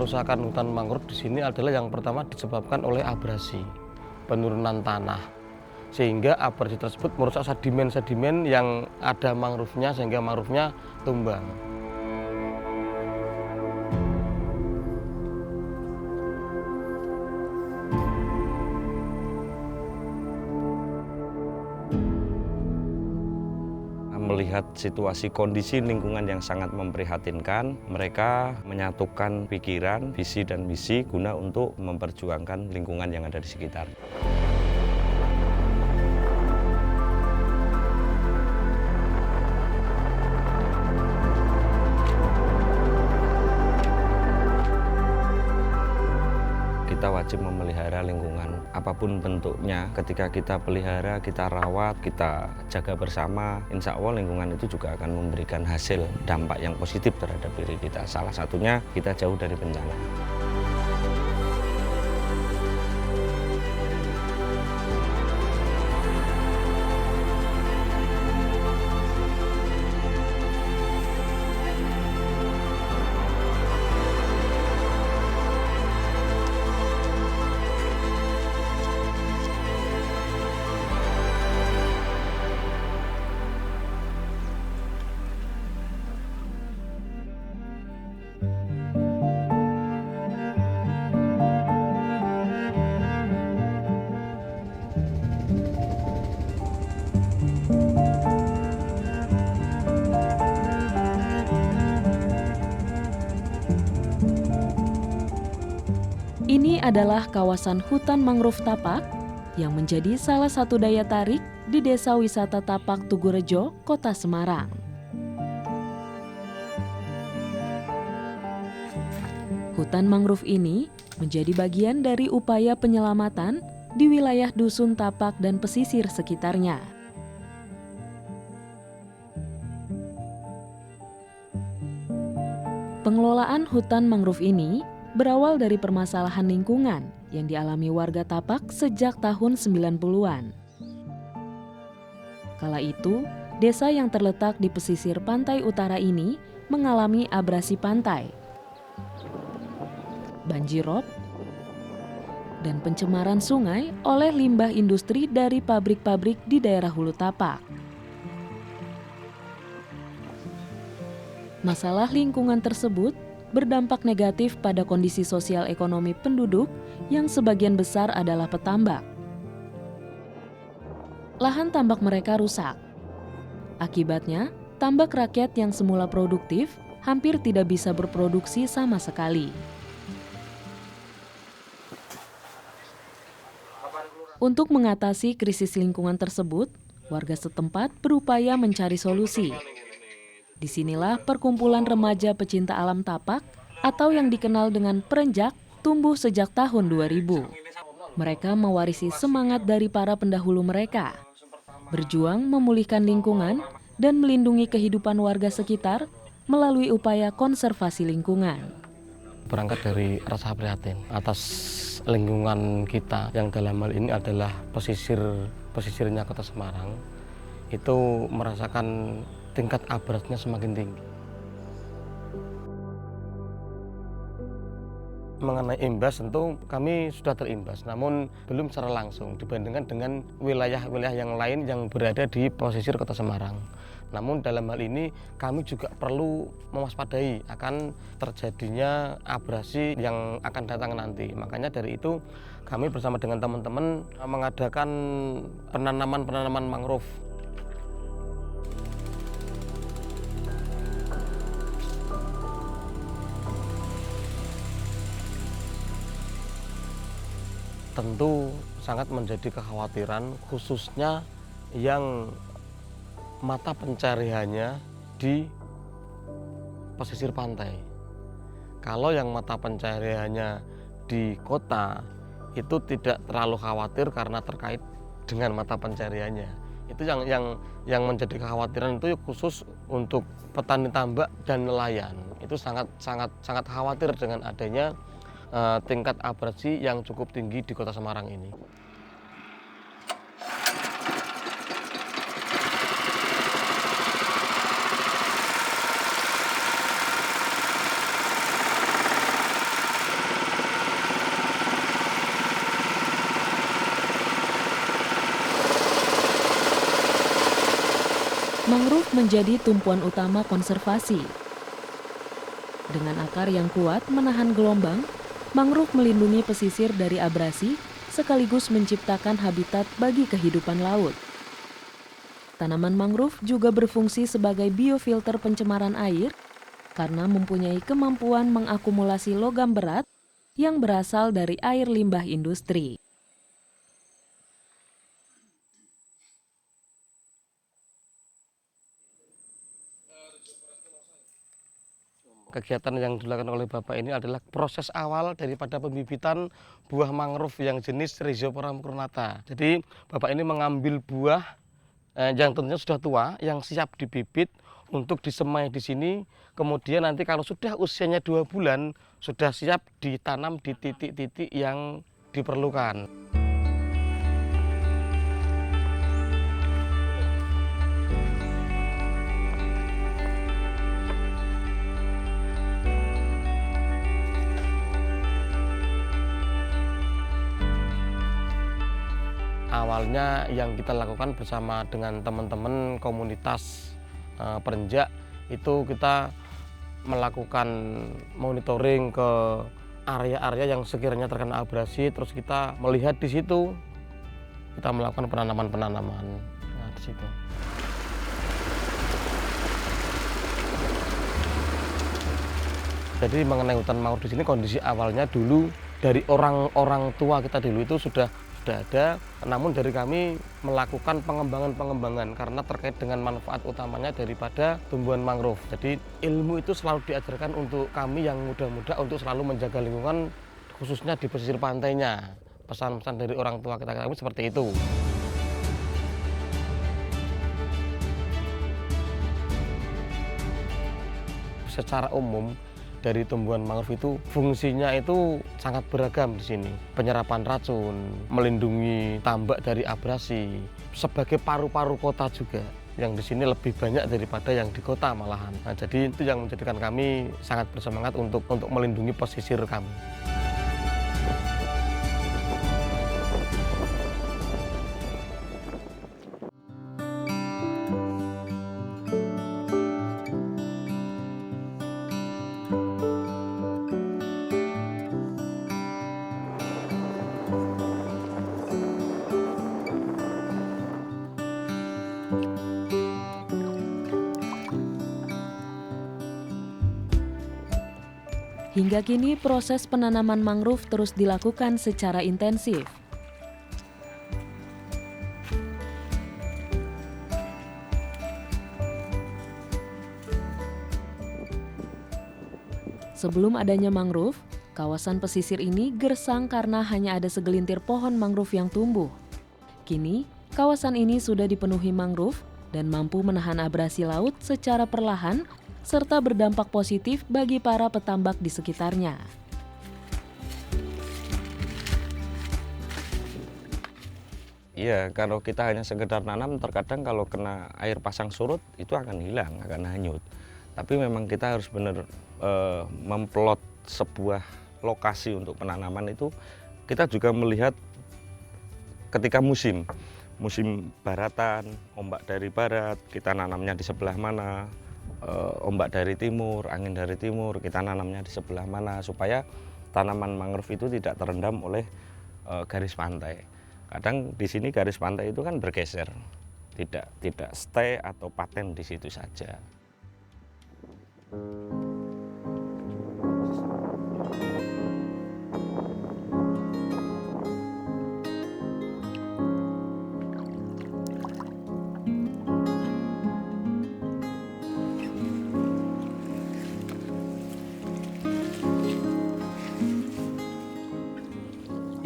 kerusakan hutan mangrove di sini adalah yang pertama disebabkan oleh abrasi, penurunan tanah. Sehingga abrasi tersebut merusak sedimen-sedimen yang ada mangrove-nya sehingga mangrove-nya tumbang. Melihat situasi kondisi lingkungan yang sangat memprihatinkan, mereka menyatukan pikiran, visi dan misi guna untuk memperjuangkan lingkungan yang ada di sekitar. Kita wajib memelihara lingkungan apapun bentuknya. Ketika kita pelihara, kita rawat, kita jaga bersama, insya Allah lingkungan itu juga akan memberikan hasil dampak yang positif terhadap diri kita. Salah satunya kita jauh dari bencana. Ini adalah kawasan hutan mangrove Tapak yang menjadi salah satu daya tarik di Desa Wisata Tapak Tugurejo, Kota Semarang. Hutan mangrove ini menjadi bagian dari upaya penyelamatan di wilayah Dusun Tapak dan pesisir sekitarnya. Pengelolaan hutan mangrove ini berawal dari permasalahan lingkungan yang dialami warga Tapak sejak tahun 90-an. Kala itu, desa yang terletak di pesisir pantai utara ini mengalami abrasi pantai, banjir rob, dan pencemaran sungai oleh limbah industri dari pabrik-pabrik di daerah Hulu Tapak. Masalah lingkungan tersebut berdampak negatif pada kondisi sosial ekonomi penduduk yang sebagian besar adalah petambak. Lahan tambak mereka rusak. Akibatnya, tambak rakyat yang semula produktif hampir tidak bisa berproduksi sama sekali. Untuk mengatasi krisis lingkungan tersebut, warga setempat berupaya mencari solusi. Disinilah perkumpulan remaja pecinta alam Tapak atau yang dikenal dengan Perenjak tumbuh sejak tahun 2000. Mereka mewarisi semangat dari para pendahulu mereka, berjuang memulihkan lingkungan dan melindungi kehidupan warga sekitar melalui upaya konservasi lingkungan. Berangkat dari rasa prihatin atas lingkungan kita yang dalam hal ini adalah pesisirnya Kota Semarang, itu merasakan tingkat abrasinya semakin tinggi. Mengenai imbas, tentu kami sudah terimbas, namun belum secara langsung dibandingkan dengan wilayah-wilayah yang lain yang berada di pesisir Kota Semarang. Namun dalam hal ini kami juga perlu mewaspadai akan terjadinya abrasi yang akan datang nanti. Makanya dari itu kami bersama dengan teman-teman mengadakan penanaman mangrove. Tentu sangat menjadi kekhawatiran khususnya yang mata pencariannya di pesisir pantai. Kalau yang mata pencariannya di kota itu tidak terlalu khawatir karena terkait dengan mata pencariannya. Itu yang menjadi kekhawatiran itu khusus untuk petani tambak dan nelayan. Itu sangat khawatir dengan adanya tingkat abrasi yang cukup tinggi di Kota Semarang ini. Mangrove menjadi tumpuan utama konservasi. Dengan akar yang kuat menahan gelombang, mangrove melindungi pesisir dari abrasi sekaligus menciptakan habitat bagi kehidupan laut. Tanaman mangrove juga berfungsi sebagai biofilter pencemaran air karena mempunyai kemampuan mengakumulasi logam berat yang berasal dari air limbah industri. Kegiatan yang dilakukan oleh Bapak ini adalah proses awal daripada pembibitan buah mangrove yang jenis Rhizopora mucronata. Jadi Bapak ini mengambil buah yang tentunya sudah tua, yang siap dibibit untuk disemai di sini. Kemudian nanti kalau sudah usianya 2 bulan, sudah siap ditanam di titik-titik yang diperlukan. Awalnya yang kita lakukan bersama dengan teman-teman komunitas perenjak itu kita melakukan monitoring ke area-area yang sekiranya terkena abrasi, terus kita melihat di situ, kita melakukan penanaman di situ. Jadi mengenai hutan mangrove di sini kondisi awalnya dulu dari orang tua kita dulu itu sudah ada, namun dari kami melakukan pengembangan karena terkait dengan manfaat utamanya daripada tumbuhan mangrove. Jadi ilmu itu selalu diajarkan untuk kami yang muda-muda untuk selalu menjaga lingkungan khususnya di pesisir pantainya. Pesan-pesan dari orang tua kita kami seperti itu. Secara umum dari tumbuhan mangrove itu fungsinya itu sangat beragam di sini. Penyerapan racun, melindungi tambak dari abrasi, sebagai paru-paru kota juga. Yang di sini lebih banyak daripada yang di kota malahan. Nah, jadi itu yang menjadikan kami sangat bersemangat untuk melindungi pesisir kami. Hingga kini proses penanaman mangrove terus dilakukan secara intensif. Sebelum adanya mangrove, kawasan pesisir ini gersang karena hanya ada segelintir pohon mangrove yang tumbuh. Kini, kawasan ini sudah dipenuhi mangrove dan mampu menahan abrasi laut secara perlahan serta berdampak positif bagi para petambak di sekitarnya. Iya, kalau kita hanya sekedar nanam, terkadang kalau kena air pasang surut itu akan hilang, akan hanyut. Tapi memang kita harus benar memplot sebuah lokasi untuk penanaman itu. Kita juga melihat ketika musim baratan, ombak dari barat, kita nanamnya di sebelah mana. Ombak dari timur, angin dari timur, kita nanamnya di sebelah mana supaya tanaman mangrove itu tidak terendam oleh garis pantai. Kadang di sini garis pantai itu kan bergeser, tidak stay atau paten di situ saja.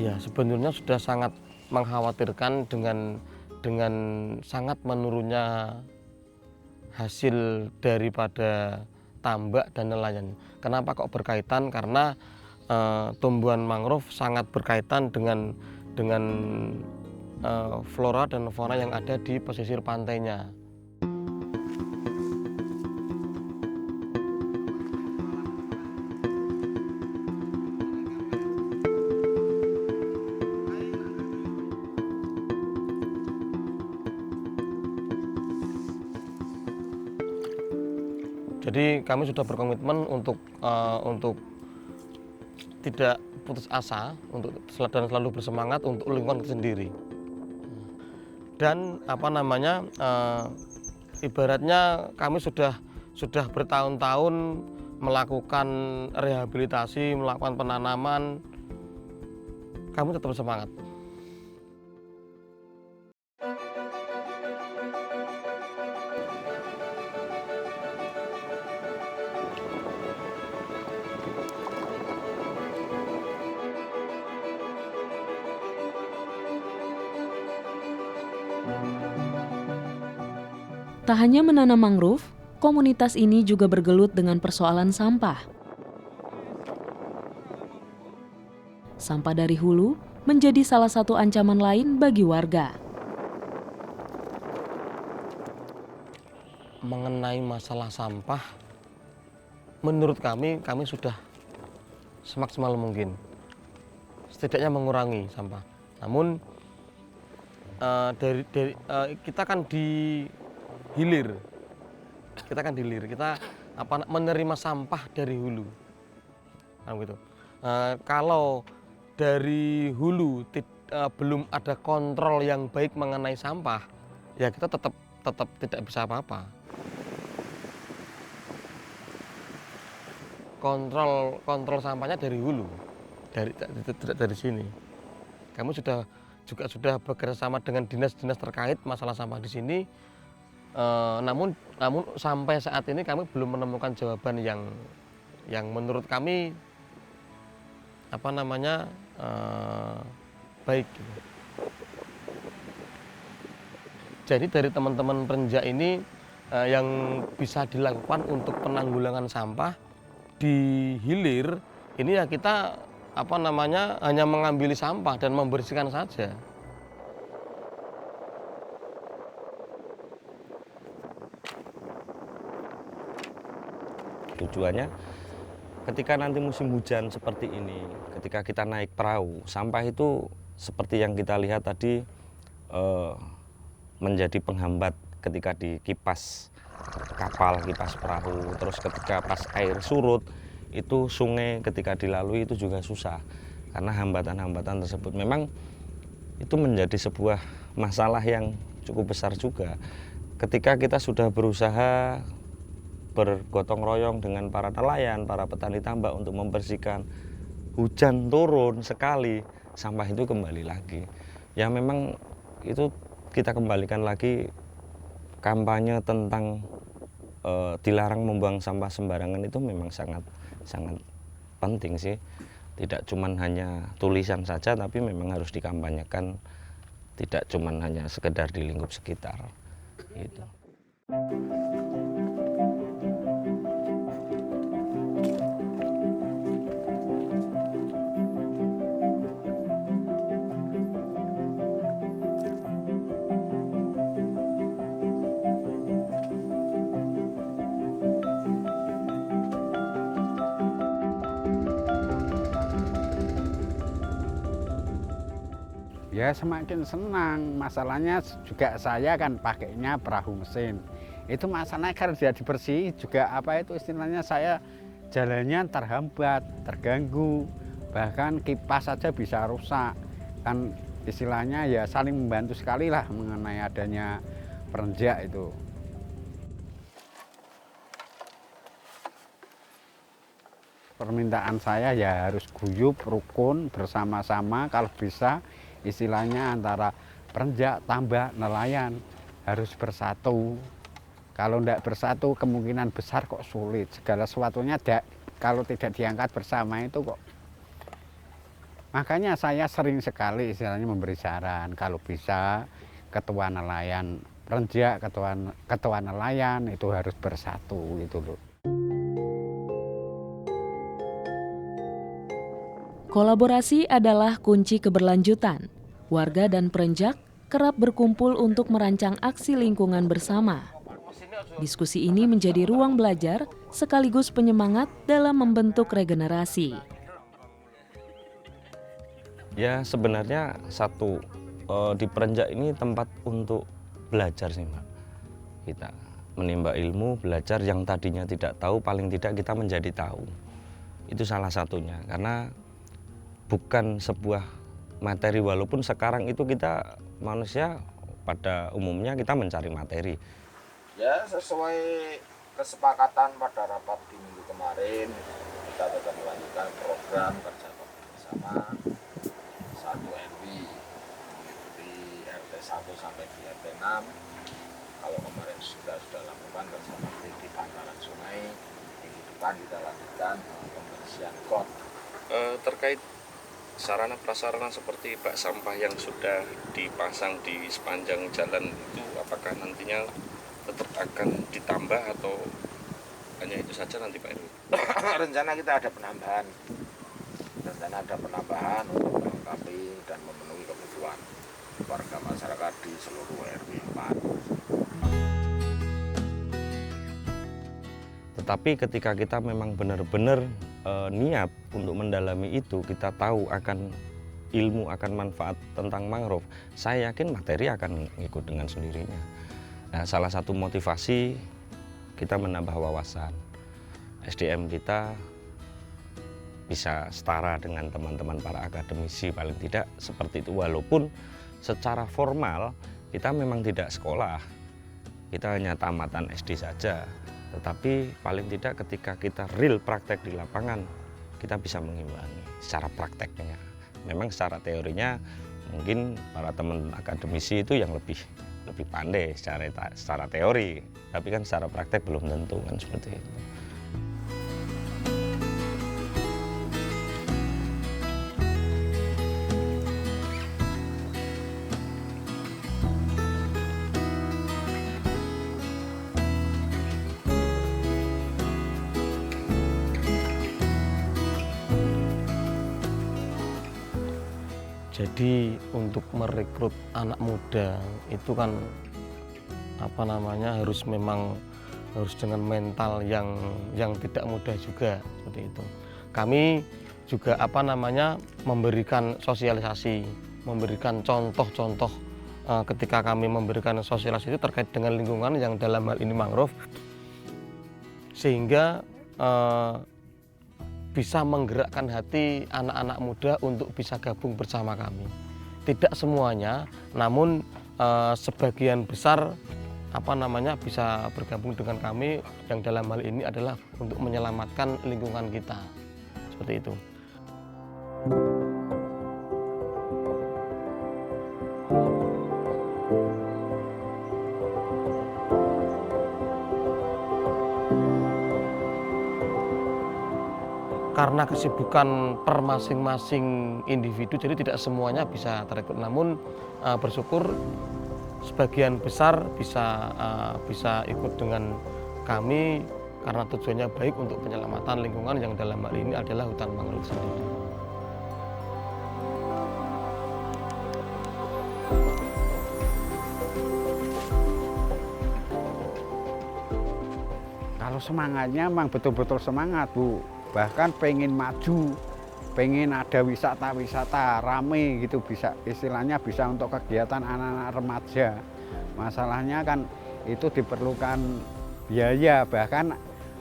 Ya, sebenarnya sudah sangat mengkhawatirkan dengan sangat menurunnya hasil daripada tambak dan nelayan. Kenapa kok berkaitan? Karena tumbuhan mangrove sangat berkaitan dengan flora dan fauna yang ada di pesisir pantainya. Jadi kami sudah berkomitmen untuk tidak putus asa, dan selalu bersemangat untuk lingkungan itu sendiri. Dan ibaratnya kami sudah bertahun-tahun melakukan rehabilitasi, melakukan penanaman, kami tetap semangat. Tak hanya menanam mangrove, komunitas ini juga bergelut dengan persoalan sampah. Sampah dari hulu menjadi salah satu ancaman lain bagi warga. Mengenai masalah sampah, menurut kami sudah semaksimal mungkin, setidaknya mengurangi sampah. Namun kita kan di hilir, kita menerima sampah dari hulu, gitu. Kalau dari hulu belum ada kontrol yang baik mengenai sampah, ya kita tetap tidak bisa apa-apa. Kontrol sampahnya dari hulu, tidak dari sini. Kami juga sudah bekerja sama dengan dinas-dinas terkait masalah sampah di sini. Namun sampai saat ini kami belum menemukan jawaban yang menurut kami baik. Jadi dari teman-teman Perenjak ini yang bisa dilakukan untuk penanggulangan sampah di hilir ini, ya kita hanya mengambil sampah dan membersihkan saja. Tujuannya ketika nanti musim hujan seperti ini, ketika kita naik perahu, sampah itu seperti yang kita lihat tadi menjadi penghambat ketika dikipas kapal, kipas perahu. Terus ketika pas air surut, itu sungai ketika dilalui itu juga susah karena hambatan-hambatan tersebut. Memang itu menjadi sebuah masalah yang cukup besar juga. Ketika kita sudah berusaha bergotong royong dengan para nelayan, para petani tambak untuk membersihkan, hujan turun sekali, sampah itu kembali lagi. Ya memang itu kita kembalikan lagi kampanye tentang dilarang membuang sampah sembarangan itu memang sangat penting sih. Tidak cuman hanya tulisan saja, tapi memang harus dikampanyekan, tidak cuman hanya sekedar di lingkup sekitar. Gitu. Ya semakin senang, masalahnya juga saya kan pakainya perahu mesin. Itu masalahnya kalau dia dibersih juga istilahnya saya jalannya terhambat, terganggu, bahkan kipas saja bisa rusak. Kan istilahnya ya saling membantu sekali lah mengenai adanya Perenjak itu. Permintaan saya ya harus guyup, rukun, bersama-sama kalau bisa. Istilahnya antara Perenjak, tambak, nelayan harus bersatu. Kalau tidak bersatu kemungkinan besar kok sulit. Segala sesuatunya kalau tidak diangkat bersama itu kok. Makanya saya sering sekali istilahnya memberi saran kalau bisa ketua nelayan Perenjak, ketua nelayan itu harus bersatu gitu loh. Kolaborasi adalah kunci keberlanjutan. Warga dan Perenjak kerap berkumpul untuk merancang aksi lingkungan bersama. Diskusi ini menjadi ruang belajar sekaligus penyemangat dalam membentuk regenerasi. Ya sebenarnya di Perenjak ini tempat untuk belajar sih Mbak. Kita menimba ilmu, belajar yang tadinya tidak tahu, paling tidak kita menjadi tahu. Itu salah satunya, karena bukan sebuah materi, walaupun sekarang itu kita manusia pada umumnya kita mencari materi. Ya sesuai kesepakatan pada rapat di minggu kemarin, kita tetap melanjutkan program kerja bersama 1 RW mengikuti RT 1 sampai di RT 6. Kalau kemarin sudah lakukan kerja bakti di bantaran sungai, minggu depan kita lanjutkan pembersihan got. Terkait sarana prasarana seperti bak sampah yang sudah dipasang di sepanjang jalan itu, apakah nantinya tetap akan ditambah atau hanya itu saja nanti Pak RW? Rencana kita ada penambahan. Untuk melengkapi dan memenuhi kebutuhan warga masyarakat di seluruh RW 4. Tetapi ketika kita memang benar-benar niat untuk mendalami itu, kita tahu akan ilmu, akan manfaat tentang mangrove, saya yakin materi akan ikut dengan sendirinya. Nah, salah satu motivasi kita menambah wawasan. SDM kita bisa setara dengan teman-teman para akademisi, paling tidak seperti itu. Walaupun secara formal kita memang tidak sekolah, kita hanya tamatan SD saja. Tetapi paling tidak ketika kita real praktek di lapangan, kita bisa mengimbangi secara prakteknya. Memang secara teorinya mungkin para teman akademisi itu yang lebih pandai secara teori, tapi kan secara praktek belum tentu kan seperti itu. Jadi untuk merekrut anak muda itu kan harus dengan mental yang tidak mudah juga seperti itu. Kami juga memberikan sosialisasi, memberikan contoh-contoh ketika kami memberikan sosialisasi itu terkait dengan lingkungan yang dalam hal ini mangrove, sehingga bisa menggerakkan hati anak-anak muda untuk bisa gabung bersama kami. Tidak semuanya, namun sebagian besar bisa bergabung dengan kami, yang dalam hal ini adalah untuk menyelamatkan lingkungan kita. Seperti itu. Karena kesibukan per masing-masing individu, jadi tidak semuanya bisa terekrut. Namun bersyukur sebagian besar bisa ikut dengan kami karena tujuannya baik untuk penyelamatan lingkungan yang dalam hal ini adalah hutan mangrove sendiri. Kalau semangatnya memang betul-betul semangat, Bu. Bahkan pengen maju, pengen ada wisata-wisata rame gitu, bisa istilahnya bisa untuk kegiatan anak-anak remaja. Masalahnya kan itu diperlukan biaya, bahkan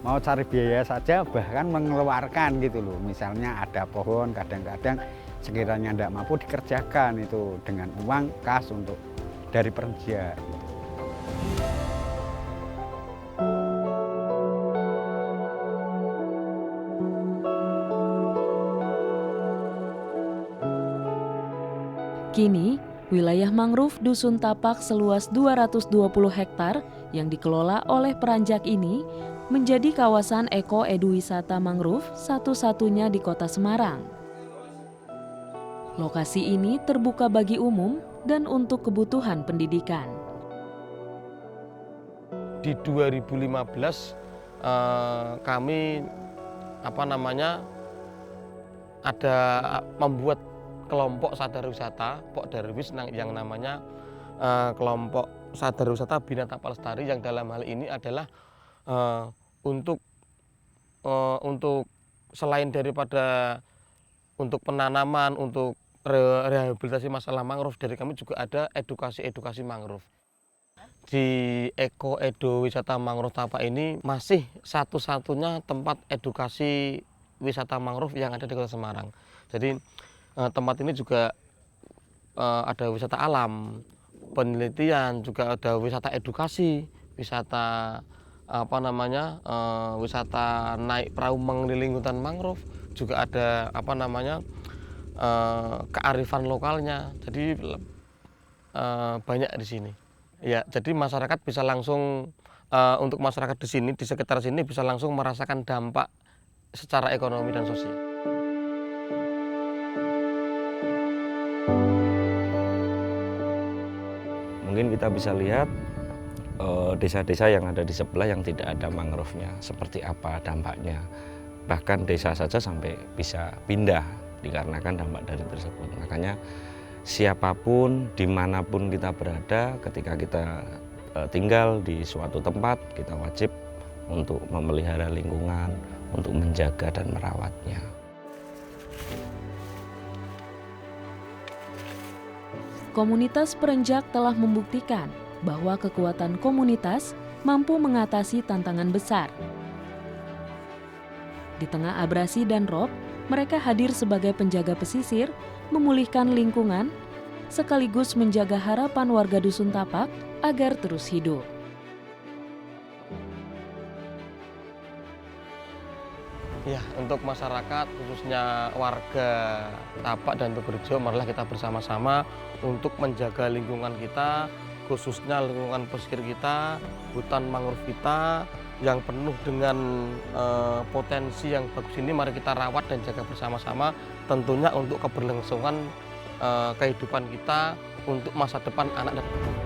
mau cari biaya saja bahkan mengeluarkan gitu loh. Misalnya ada pohon, kadang-kadang sekiranya tidak mampu dikerjakan itu dengan uang kas untuk dari Perja. Kini, wilayah mangrove Dusun Tapak seluas 220 hektar yang dikelola oleh Peranjak ini menjadi kawasan eko-eduwisata mangrove satu-satunya di Kota Semarang. Lokasi ini terbuka bagi umum dan untuk kebutuhan pendidikan. Di 2015 kami ada membuat kelompok sadar wisata, Pok Darwis, yang namanya kelompok sadar wisata Bina Tapal Lestari, yang dalam hal ini adalah untuk selain daripada untuk penanaman, untuk rehabilitasi masalah mangrove, dari kami juga ada edukasi mangrove. di Eko Edo Wisata Mangrove Tapak ini masih satu-satunya tempat edukasi wisata mangrove yang ada di Kota Semarang. Jadi tempat ini juga ada wisata alam, penelitian, juga ada wisata edukasi, wisata wisata naik perahu mengelilingi hutan mangrove, juga ada kearifan lokalnya. Jadi banyak di sini. Ya, jadi masyarakat bisa langsung untuk masyarakat di sini, di sekitar sini bisa langsung merasakan dampak secara ekonomi dan sosial. Mungkin kita bisa lihat desa-desa yang ada di sebelah yang tidak ada mangrove-nya, seperti apa dampaknya. Bahkan desa saja sampai bisa pindah dikarenakan dampak dari tersebut. Makanya siapapun, dimanapun kita berada, ketika kita tinggal di suatu tempat, kita wajib untuk memelihara lingkungan, untuk menjaga dan merawatnya. Komunitas Perenjak telah membuktikan bahwa kekuatan komunitas mampu mengatasi tantangan besar. Di tengah abrasi dan rob, mereka hadir sebagai penjaga pesisir, memulihkan lingkungan, sekaligus menjaga harapan warga Dusun Tapak agar terus hidup. Ya, untuk masyarakat khususnya warga Tapak dan Tugurejo, marilah kita bersama-sama untuk menjaga lingkungan kita, khususnya lingkungan pesisir kita, hutan mangrove kita yang penuh dengan potensi yang bagus ini. Mari kita rawat dan jaga bersama-sama, tentunya untuk keberlangsungan kehidupan kita, untuk masa depan anak dan cucu.